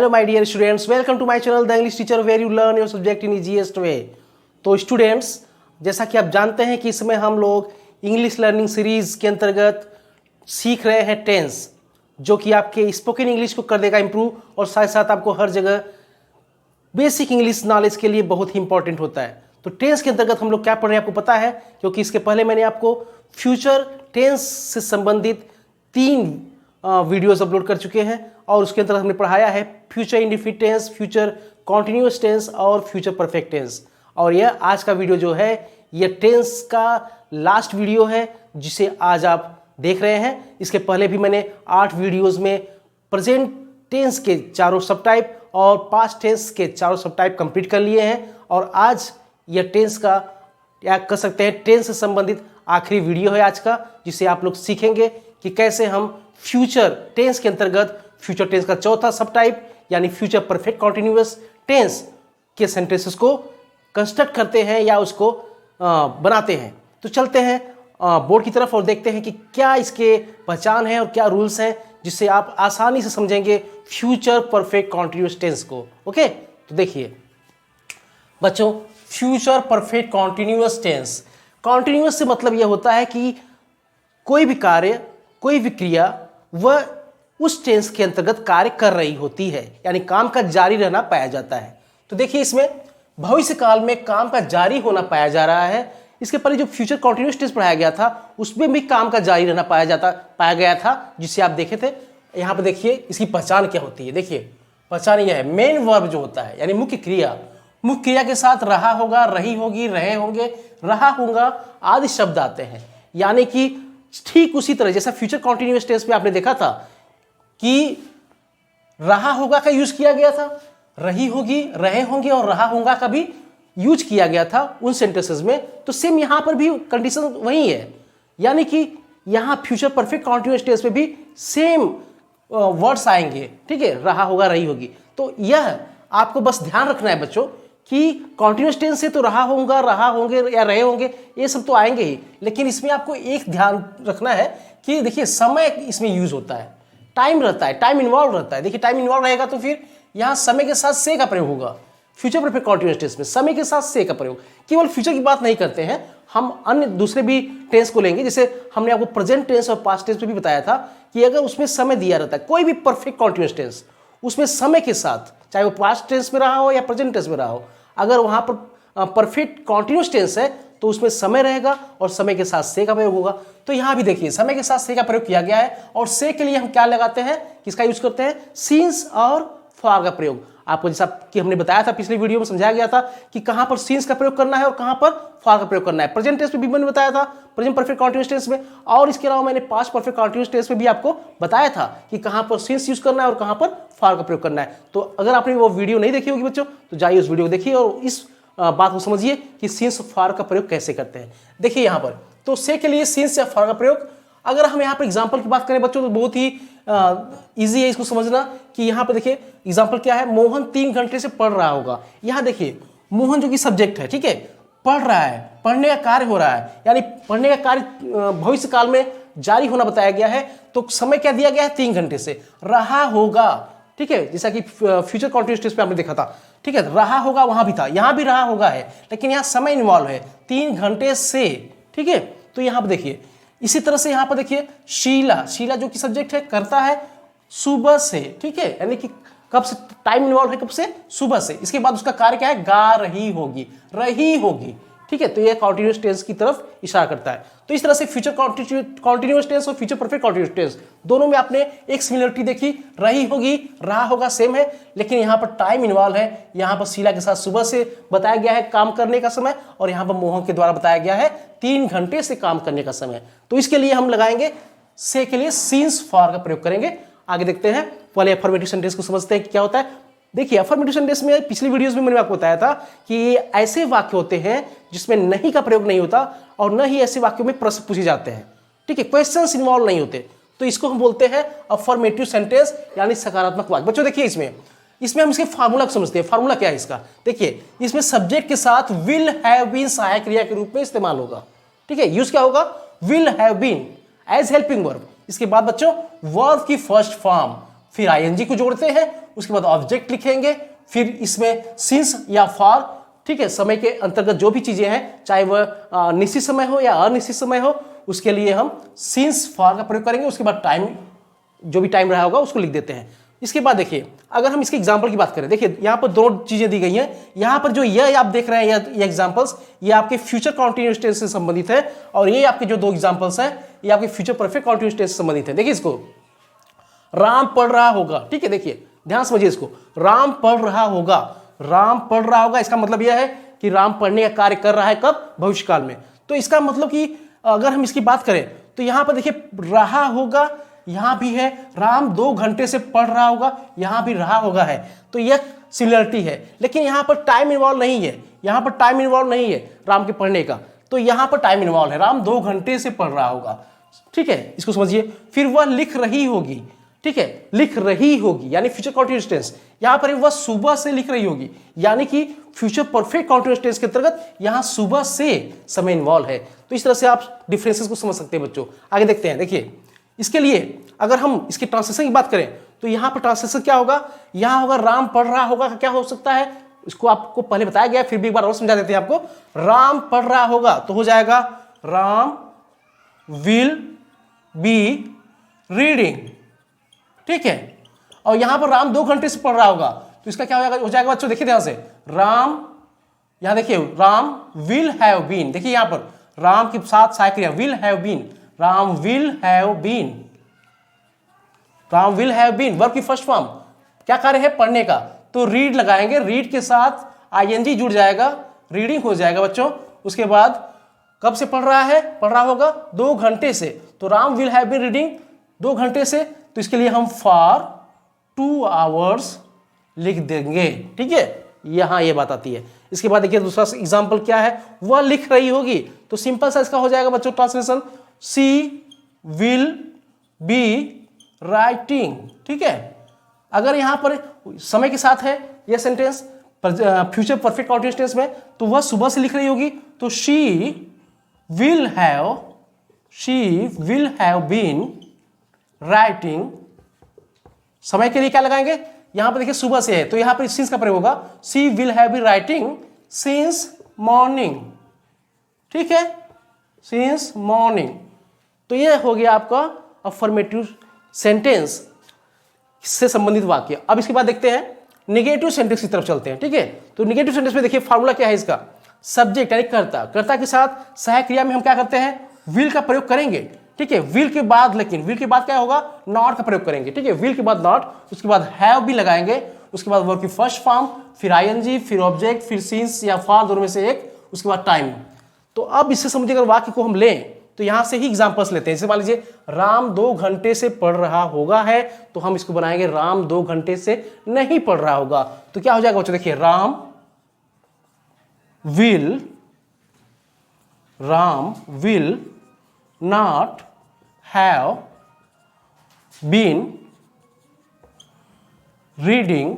Hello my dear students, welcome to my channel the English teacher where you learn your subject in easiest way. तो students, जैसा कि आप जानते हैं कि इसमें हम लोग इंग्लिश लर्निंग सीरीज के अंतर्गत सीख रहे हैं टेंस, जो कि आपके स्पोकन इंग्लिश को कर देगा इम्प्रूव और साथ साथ आपको हर जगह बेसिक इंग्लिश नॉलेज के लिए बहुत ही इंपॉर्टेंट होता है। तो टेंस के अंतर्गत हम लोग क्या पढ़ रहे हैं आपको पता है, क्योंकि इसके पहले मैंने आपको फ्यूचर टेंस से संबंधित 3 वीडियोस अपलोड कर चुके हैं और उसके अंतर्गत हमने पढ़ाया है future indefinite tense, future continuous tense और फ्यूचर परफेक्ट टेंस। और यह आज का वीडियो जो है यह टेंस का लास्ट वीडियो है जिसे आज आप देख रहे हैं। इसके पहले भी मैंने 8 वीडियोस में प्रेजेंट टेंस के चारों सब टाइप और पास्ट टेंस के चारों सब टाइप कंप्लीट कर लिए हैं और आज यह टेंस का या कह सकते हैं टेंस से संबंधित आखिरी वीडियो है आज का, जिसे आप लोग सीखेंगे कि कैसे हम फ्यूचर टेंस के अंतर्गत फ्यूचर टेंस का चौथा सब टाइप यानी फ्यूचर परफेक्ट कॉन्टिन्यूअस टेंस के सेंटेंसेस को कंस्ट्रक्ट करते हैं या उसको बनाते हैं। तो चलते हैं बोर्ड की तरफ और देखते हैं कि क्या इसके पहचान है और क्या रूल्स हैं जिससे आप आसानी से समझेंगे फ्यूचर परफेक्ट कॉन्टिन्यूअस टेंस को। ओके, तो देखिए बच्चों, future perfect continuous tense, continuous से मतलब यह होता है कि कोई भी कार्य, कोई भी क्रिया वह उस टेंस के अंतर्गत कार्य कर रही होती है, यानी काम का जारी रहना पाया जाता है। तो देखिए इसमें भविष्य काल में काम का जारी होना पाया जा रहा है। इसके पहले जो फ्यूचर कॉन्टिन्यूअस टेंस पढ़ाया गया था उसमें भी काम का जारी रहना पाया गया था, जिसे आप देखे थे। यहाँ पर देखिए इसकी पहचान क्या होती है। देखिए पहचान यह है, मेन वर्ब जो होता है यानी मुख्य क्रिया, मुख्य क्रिया के साथ रहा होगा, रही होगी, रहे होंगे, रहा होगा आदि शब्द आते हैं। यानी कि ठीक उसी तरह जैसा फ्यूचर कॉन्टिन्यूअस टेंस में आपने देखा था कि रहा होगा का यूज किया गया था, रही होगी, रहे होंगे और रहा होगा का भी यूज किया गया था उन सेंटेंसेस में। तो सेम यहां पर भी कंडीशन वही है, यानी कि यहां फ्यूचर परफेक्ट कॉन्टिन्यूअस टेंस में भी सेम वर्ड्स आएंगे। ठीक है, रहा होगा, रही होगी। तो यह आपको बस ध्यान रखना है बच्चों कि कॉन्टिन्यूअस टेंस से तो रहा होगा, रहा होंगे या रहे होंगे ये सब तो आएंगे ही, लेकिन इसमें आपको एक ध्यान रखना है कि देखिए समय इसमें यूज होता है, टाइम रहता है, टाइम इन्वॉल्व रहता है। देखिए टाइम इन्वॉल्व रहेगा तो फिर यहाँ समय के साथ से का प्रयोग होगा। फ्यूचर परफेक्ट कॉन्टिन्यूअस टेंस में समय के साथ से का प्रयोग, केवल फ्यूचर की बात नहीं करते हैं, हम अन्य दूसरे भी टेंस को लेंगे। जैसे हमने आपको प्रेजेंट टेंस और पास्ट टेंस में भी बताया था कि अगर उसमें समय दिया रहता है, कोई भी परफेक्ट कॉन्टिन्यूअस टेंस उसमें समय के साथ, चाहे वो पास्ट टेंस में रहा हो या प्रेजेंट टेंस में रहा हो, अगर वहां पर परफेक्ट कॉन्टिन्यूअस टेंस है तो उसमें समय रहेगा और समय के साथ से का प्रयोग होगा। तो यहां भी देखिए समय के साथ से का प्रयोग किया गया है और से के लिए हम क्या लगाते हैं, किसका यूज करते हैं, सिंस और फॉर का प्रयोग। आपको जैसा कि हमने बताया था, पिछले वीडियो में समझाया गया था कि कहां पर सिंस का प्रयोग करना है और कहां पर फॉर का प्रयोग करना है। प्रेजेंट टेंस में भी मैंने बताया था, प्रेजेंट परफेक्ट कॉन्टिन्यूअस टेंस में, और इसके अलावा मैंने पास्ट परफेक्ट कॉन्टिन्यूअस टेंस में भी आपको बताया था कि कहां पर सिंस यूज करना है और कहां पर फॉर का प्रयोग करना है। तो अगर आपने वो वीडियो नहीं देखी होगी बच्चों तो जाइए उस वीडियो को देखिए और इस बात को समझिए कि सिंस और फॉर का प्रयोग कैसे करते हैं। देखिए यहाँ पर तो से के लिए सिंस या फॉर का प्रयोग, अगर हम यहाँ पर एग्जाम्पल की बात करें बच्चों तो बहुत ही इजी है इसको समझना कि यहाँ पे देखिए एग्जाम्पल क्या है, मोहन 3 घंटे से पढ़ रहा होगा। यहाँ देखिए मोहन जो कि सब्जेक्ट है, ठीक है, पढ़ रहा है, पढ़ने का कार्य हो रहा है, यानी पढ़ने का कार्य भविष्य काल में जारी होना बताया गया है। तो समय क्या दिया गया है, 3 घंटे से, रहा होगा। ठीक है, जैसा कि फ्यूचर कॉन्टिन्यूअस टेंस पे आपने देखा था, ठीक है, रहा होगा वहां भी था, यहां भी रहा होगा है, लेकिन यहां समय इन्वॉल्व है, 3 घंटे से। ठीक है, तो यहां पर देखिए इसी तरह से यहां पर देखिए शीला, शीला जो कि सब्जेक्ट है, करता है सुबह से। ठीक है, यानी कि कब से टाइम इन्वॉल्व है, कब से, सुबह से। इसके बाद उसका कार्य क्या है, गा रही होगी, रही होगी। ठीक है, तो यह कॉन्टिन्यूअस टेंस की तरफ इशारा करता है। तो इस तरह से फ्यूचर कॉन्टिन्यूअस टेंस और फ्यूचर परफेक्ट कॉन्टिन्यूअस टेंस दोनों में आपने एक सिमिलरिटी देखी, रही होगी, रहा होगा सेम है, लेकिन यहाँ पर टाइम इन्वॉल्व है। यहाँ पर शीला के साथ सुबह से बताया गया है काम करने का समय, और यहाँ पर मोहन के द्वारा बताया गया है 3 घंटे से काम करने का समय। तो इसके लिए हम लगाएंगे से के लिए सिंस फॉर का प्रयोग करेंगे। आगे देखते हैं, पहले अफर्मेटिव सेंटेंस को समझते हैं कि क्या होता है। देखिए अफर्मेटिव सेंटेंस में पिछली वीडियोस में मैंने आपको बताया था कि ऐसे वाक्य होते हैं जिसमें नहीं का प्रयोग नहीं होता और न ही ऐसे वाक्यों में प्रश्न पूछे जाते हैं। ठीक है, क्वेश्चंस इन्वॉल्व नहीं होते, तो इसको हम बोलते हैं अफर्मेटिव सेंटेंस यानी सकारात्मक वाक्य। बच्चों देखिए इसमें हम इसके फार्मूला को समझते हैं। फार्मूला क्या है इसका, देखिए इसमें सब्जेक्ट के साथ विल हैव बीन सहायक क्रिया के रूप में इस्तेमाल होगा। ठीक है, यूज क्या होगा, will have been as helping verb. इसके बाद बच्चों वर्ब की फर्स्ट फॉर्म, फिर आईएनजी को जोड़ते हैं, उसके बाद ऑब्जेक्ट लिखेंगे, फिर इसमें सिंस या फॉर, ठीक है, समय के अंतर्गत जो भी चीजें हैं, चाहे वह निश्चित समय हो या अनिश्चित समय हो, उसके लिए हम सिंस फॉर का प्रयोग करेंगे। उसके बाद टाइम, जो भी टाइम रहा होगा उसको लिख देते हैं। इसके बाद देखिए, अगर हम इसके एग्जाम्पल की बात करें, देखिए यहाँ पर दो चीजें दी गई हैं। यहाँ पर जो यह आप देख रहे हैं, ये एग्जाम्पल्स, ये आपके फ्यूचर कॉन्टिन्यूअस टेंस से संबंधित है, और ये आपके जो दो एग्जाम्पल्स हैं, ये आपके फ्यूचर परफेक्ट कॉन्टिन्यूअस टेंस से संबंधित है। देखिए इसको, राम पढ़ रहा होगा, ठीक है, देखिए ध्यान समझिए इसको, राम पढ़ रहा होगा, राम पढ़ रहा होगा, इसका मतलब यह है कि राम पढ़ने का कार्य कर रहा है, कब? भविष्यकाल में। तो इसका मतलब कि अगर हम इसकी बात करें तो यहां पर देखिए रहा होगा, यहां भी है, राम 2 घंटे से पढ़ रहा होगा, यहां भी रहा होगा है, तो यह सिमिलरिटी है। लेकिन यहां पर टाइम इन्वॉल्व नहीं है, यहां पर टाइम इन्वॉल्व नहीं है राम के पढ़ने का, तो यहां पर टाइम इन्वॉल्व है, राम 2 घंटे से पढ़ रहा होगा, ठीक है, इसको समझिए। फिर वह लिख रही होगी, ठीक है, लिख रही होगी यानी फ्यूचर कॉन्टिन्यूअस टेंस, यहां पर वह सुबह से लिख रही होगी, यानी कि फ्यूचर परफेक्ट कॉन्टिन्यूअस टेंस के अंतर्गत यहां सुबह से समय इन्वॉल्व है। तो इस तरह से आप डिफरेंसेस को समझ सकते हैं बच्चों। आगे देखते हैं, देखिए इसके लिए अगर हम इसके ट्रांसलेशन की बात करें तो यहां पर ट्रांसलेशन क्या होगा, यहां होगा राम पढ़ रहा होगा, क्या हो सकता है, इसको आपको पहले बताया गया, फिर भी एक बार और समझा देते हैं आपको। राम पढ़ रहा होगा तो हो जाएगा राम विल बी रीडिंग, ठीक है, और यहां पर राम 2 घंटे से पढ़ रहा होगा, तो इसका क्या हो जाएगा बच्चों, देखिए ध्यान से, राम, यहां देखिए राम विल हैव बीन, देखिए यहां पर राम के साथ सहायक क्रिया will have been, Ram will have been, Ram will have been, verb की फर्स्ट फॉर्म, क्या कार्य है, पढ़ने का, तो रीड लगाएंगे, रीड के साथ आईएनजी जुड़ जाएगा, रीडिंग हो जाएगा बच्चों। उसके बाद कब से पढ़ रहा है, पढ़ रहा होगा 2 घंटे से, तो Ram will have been reading 2 घंटे से, तो इसके लिए हम फॉर 2 आवर्स लिख देंगे, ठीक है, यहां ये बात आती है। इसके बाद देखिए दूसरा एग्जांपल क्या है, वह लिख रही होगी, तो सिंपल सा इसका हो जाएगा बच्चों translation, she will be writing, ठीक है। अगर यहां पर समय के साथ है यह sentence future perfect continuous tense में, तो वह सुबह से लिख रही होगी, तो she will have been writing, समय के लिए क्या लगाएंगे, यहां पर देखिए सुबह से है, तो यहां पर सिंस का प्रयोग होगा, she will have been writing since morning, ठीक है, सिंस मॉर्निंग। तो यह हो गया आपका अफर्मेटिव सेंटेंस से संबंधित वाक्य। अब इसके बाद देखते हैं नेगेटिव सेंटेंस की तरफ चलते हैं, ठीक है। तो नेगेटिव सेंटेंस में देखिए फार्मूला क्या है इसका, सब्जेक्ट यानी कर्ता, कर्ता के साथ सहायक क्रिया में हम क्या करते हैं, विल का प्रयोग करेंगे, ठीक है। विल के बाद, लेकिन विल के बाद क्या होगा, नॉट का प्रयोग करेंगे, ठीक है, विल के बाद नॉट, उसके बाद हैव भी लगाएंगे, उसके बाद वर्ब की फर्स्ट फॉर्म, फिर आईएनजी, फिर ऑब्जेक्ट, फिर सिंस या फॉर, दोनों में से एक, उसके बाद टाइम। तो अब इससे संबंधित अगर वाक्य को हम लें तो यहां से ही एग्जांपल्स लेते हैं। जैसे मान लीजिए राम 2 घंटे से पढ़ रहा होगा है, तो हम इसको बनाएंगे राम 2 घंटे से नहीं पढ़ रहा होगा, तो क्या हो जाएगा बच्चों, देखिए Ram will not have been reading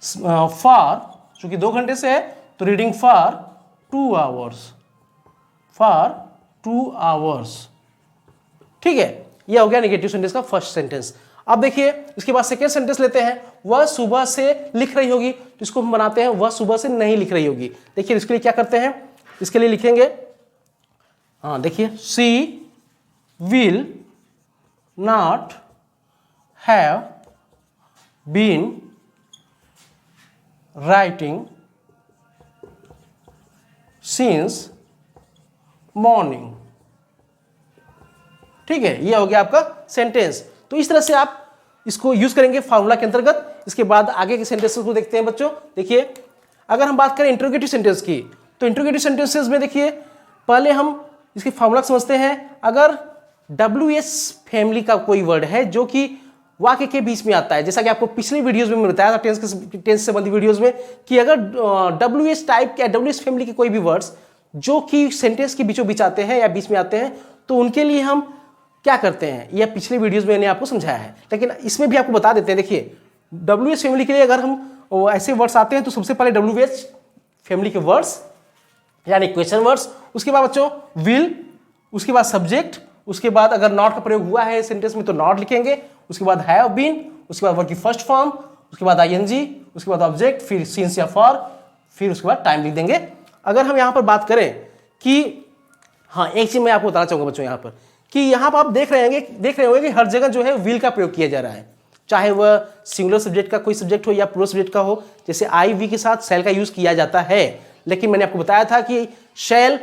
for, चूंकि 2 घंटे से है तो रीडिंग फॉर 2 आवर्स, ठीक है। यह हो गया नेगेटिव सेंटेंस का फर्स्ट सेंटेंस। अब देखिए इसके बाद सेकेंड सेंटेंस लेते हैं, वह सुबह से लिख रही होगी, तो इसको हम बनाते हैं वह सुबह से नहीं लिख रही होगी। देखिए इसके लिए क्या करते हैं, इसके लिए लिखेंगे, हाँ देखिए, she will not have been writing since morning, ठीक है, ये हो गया आपका सेंटेंस। तो इस तरह से आप इसको यूज करेंगे फार्मूला के अंतर्गत। इसके बाद आगे के सेंटेंसेस को देखते हैं बच्चों। देखिए अगर हम बात करें इंट्रोगेटिव सेंटेंस की, तो इंट्रोगेटिव सेंटेंसेस में देखिए पहले हम इसकी फार्मूला समझते हैं। अगर WH फैमिली का कोई वर्ड है जो कि वाक्य के बीच में आता है, जैसा कि आपको पिछली वीडियोस में बताया था टेंस से संबंधित वीडियोस में, कि अगर WH टाइप के WH फैमिली के कोई भी वर्ड्स जो कि सेंटेंस के बीचों बीच आते हैं या बीच में आते हैं, तो उनके लिए हम क्या करते हैं, यह पिछले वीडियोस में मैंने आपको समझाया है, लेकिन इसमें भी आपको बता देते हैं। देखिए WH फैमिली के लिए अगर हम ऐसे वर्ड्स आते हैं तो सबसे पहले WH फैमिली के वर्ड्स यानी क्वेश्चन वर्ड्स, उसके बाद बच्चों विल, उसके बाद सब्जेक्ट, उसके बाद अगर नॉट का प्रयोग हुआ है सेंटेंस में तो नॉट लिखेंगे, उसके बाद हैव बीन, उसके बाद वर्ब की फर्स्ट फॉर्म, उसके बाद आईएनजी, उसके बाद ऑब्जेक्ट, फिर सिंस या फॉर, फिर उसके बाद टाइम लिख देंगे। अगर हम यहाँ पर बात करें कि हाँ, एक चीज मैं आपको बताना चाहूंगा बच्चों यहाँ पर कि यहाँ पर आप देख रहे होंगे कि हर जगह जो है विल का प्रयोग किया जा रहा है, चाहे वह सिंगुलर सब्जेक्ट का कोई सब्जेक्ट हो या प्लूरल सब्जेक्ट का हो। जैसे आई वी के साथ शैल का यूज किया जाता है, लेकिन मैंने आपको बताया था कि शैल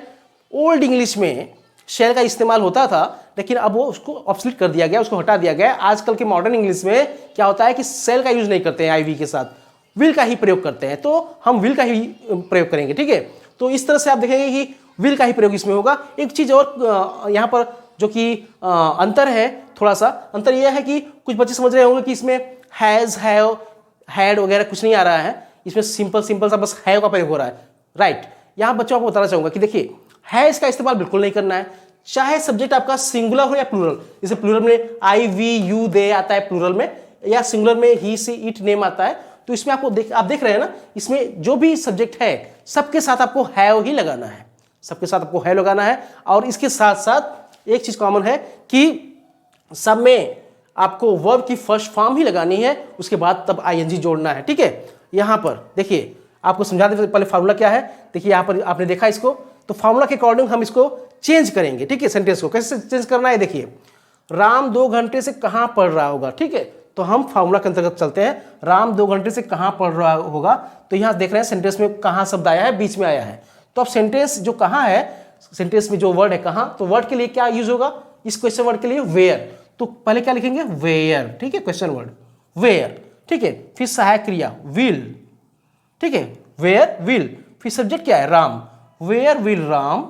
ओल्ड इंग्लिश में शैल का इस्तेमाल होता था, लेकिन अब वो उसको ऑब्सोलीट कर दिया गया, उसको हटा दिया गया। आजकल के मॉडर्न इंग्लिश में क्या होता है कि शैल का यूज नहीं करते हैं, आई वी के साथ विल का ही प्रयोग करते हैं, तो हम विल का ही प्रयोग करेंगे। ठीक है, तो इस तरह से आप देखेंगे कि विल का ही प्रयोग इसमें होगा। एक चीज और यहाँ पर जो कि अंतर है, थोड़ा सा अंतर यह है कि कुछ बच्चे समझ रहे होंगे कि इसमें हैज, हैव, हैड वगैरह कुछ नहीं आ रहा है, इसमें सिंपल सा बस हैव का प्रयोग हो रहा है। राइट, यहाँ बच्चों आपको बताना चाहूंगा कि देखिए हैज का इस्तेमाल बिल्कुल नहीं करना है, चाहे सब्जेक्ट आपका सिंगुलर हो या प्लूरल। जैसे प्लूरल में आई वी यू दे आता है प्लूरल में, या सिंगुलर में ही सी इट नेम आता है, तो इसमें आपको आप देख रहे हैं ना, इसमें जो भी सब्जेक्ट है सबके साथ आपको हैव ही लगाना है, सबके साथ आपको हैव लगाना है। और इसके साथ साथ एक चीज कॉमन है कि सब में आपको वर्ब की फर्स्ट फॉर्म ही लगानी है, उसके बाद तब आईएनजी जोड़ना है। ठीक है, यहां पर देखिए आपको समझा दें पहले फार्मूला क्या है। देखिए यहां पर आपने देखा इसको, तो फार्मूला के अकॉर्डिंग हम इसको चेंज करेंगे। ठीक है, सेंटेंस को कैसे चेंज करना है, देखिए राम 2 घंटे से कहां पढ़ रहा होगा। ठीक है, तो हम फार्मूला के अंतर्गत चलते हैं। राम 2 घंटे से कहां पढ़ रहा होगा, तो यहां देख रहे हैं सेंटेंस में कहां शब्द आया है, बीच में आया है। तो अब सेंटेंस जो कहां है, सेंटेंस में जो वर्ड है कहां, तो वर्ड के लिए क्या यूज होगा, इस क्वेश्चन वर्ड के लिए वेयर। तो पहले क्या लिखेंगे, वेयर। ठीक है, क्वेश्चन वर्ड वेयर। ठीक है, फिर सहायक क्रिया विल। ठीक है, वेयर विल, फिर सब्जेक्ट क्या है, राम, वेयर विल राम।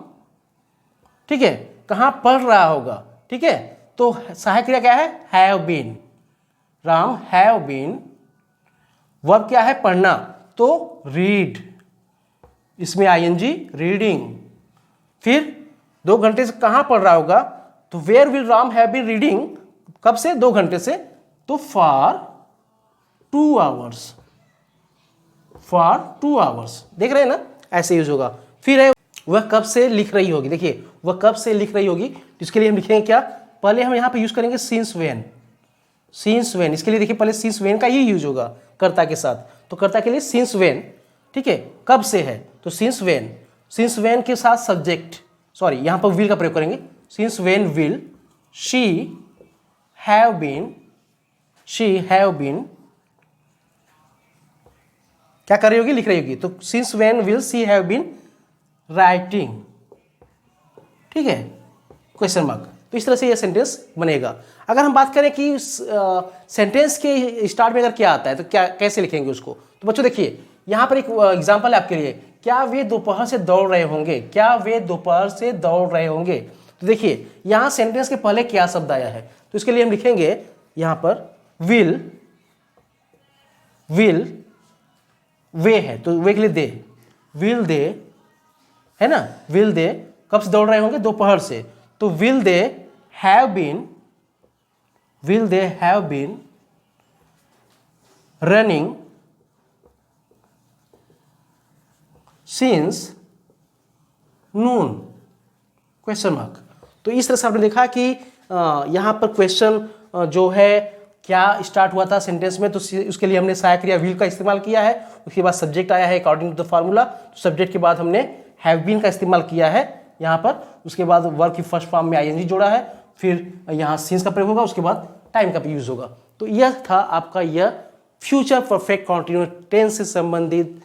ठीक है, कहां पढ़ रहा होगा। ठीक है, तो सहायक क्रिया क्या है, have been, Ram have been. Verb क्या है, पढ़ना, तो रीड, इसमें आईएनजी रीडिंग। फिर 2 घंटे से कहां पढ़ रहा होगा, तो where will Ram have been reading, कब से, 2 घंटे से, तो फॉर 2 आवर्स, फॉर 2 आवर्स। देख रहे हैं ना, ऐसे यूज होगा। फिर है वह कब से लिख रही होगी। देखिए वह कब से लिख रही होगी, इसके लिए हम लिखेंगे क्या, पहले हम यहां पे यूज करेंगे सिंस व्हेन। सिंस व्हेन, इसके लिए देखिए पहले सिंस व्हेन का ही यूज होगा कर्ता के साथ, तो कर्ता के लिए सिंस व्हेन। ठीक है, कब से है, तो सिंस व्हेन, सिंस व्हेन के साथ सब्जेक्ट, सॉरी यहां पर विल का प्रयोग करेंगे। Since when will she have been, she have been क्या कर रही होगी, लिख रही होगी, तो since when will she have been writing. ठीक है, क्वेश्चन मार्क। तो इस तरह से यह सेंटेंस बनेगा। अगर हम बात करें कि सेंटेंस के स्टार्ट में अगर क्या आता है तो क्या कैसे लिखेंगे उसको, तो बच्चों देखिए यहां पर एक एग्जांपल है आपके लिए, क्या वे दोपहर से दौड़ रहे होंगे, क्या वे दोपहर से दौड़ रहे होंगे। तो देखिए यहां सेंटेंस के पहले क्या शब्द आया है, तो इसके लिए हम लिखेंगे यहां पर विल, विल वे है तो वे के लिए दे, विल दे है ना, विल दे कब से दौड़ रहे होंगे, दोपहर से, तो will they have been, will they have been running since noon, question mark. तो इस तरह से आपने देखा कि यहां पर क्वेश्चन जो है क्या स्टार्ट हुआ था सेंटेंस में, तो उसके लिए हमने सहायक क्रिया विल का इस्तेमाल किया है। उसके बाद सब्जेक्ट आया है अकॉर्डिंग टू द फार्मूला, तो सब्जेक्ट के बाद हमने हैव बीन का इस्तेमाल किया है यहाँ पर। उसके बाद वर्ब की फर्स्ट फॉर्म में आईएनजी जोड़ा है, फिर यहाँ सिंस का प्रयोग होगा, उसके बाद टाइम का भी यूज होगा। तो यह था आपका यह फ्यूचर परफेक्ट कॉन्टिन्यूस टेंस से संबंधित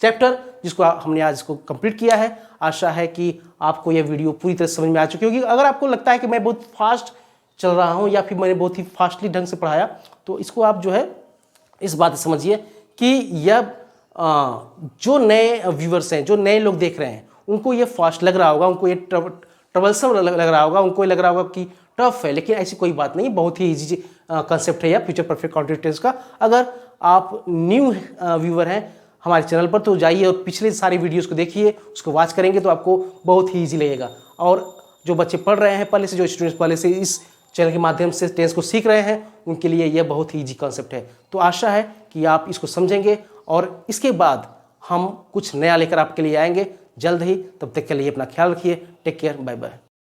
चैप्टर, जिसको हमने आज इसको कंप्लीट किया है। आशा है कि आपको यह वीडियो पूरी तरह समझ में आ चुकी होगी। अगर आपको लगता है कि मैं बहुत फास्ट चल रहा हूं या फिर मैंने बहुत ही फास्टली ढंग से पढ़ाया, तो इसको आप जो है इस बात समझिए कि यह जो नए व्यूअर्स हैं, जो नए लोग देख रहे हैं, उनको ये फास्ट लग रहा होगा, उनको ये ट्रबलसम लग रहा होगा, उनको ये लग रहा होगा कि टफ है, लेकिन ऐसी कोई बात नहीं, बहुत ही ईजी कंसेप्ट है यह फ्यूचर परफेक्ट कॉन्टिन्यूस टेंस का। अगर आप न्यू व्यूअर हैं हमारे चैनल पर तो जाइए और पिछले सारी वीडियोस को देखिए, उसको वॉच करेंगे तो आपको बहुत ही ईजी लगेगा। और जो बच्चे पढ़ रहे हैं पहले से, जो स्टूडेंट्स पहले से इस चैनल के माध्यम से टेंस को सीख रहे हैं, उनके लिए यह बहुत ही ईजी कॉन्सेप्ट है। तो आशा है कि आप इसको समझेंगे और इसके बाद हम कुछ नया लेकर आपके लिए आएंगे जल्द ही। तब तक के लिए अपना ख्याल रखिए। Take care, bye bye.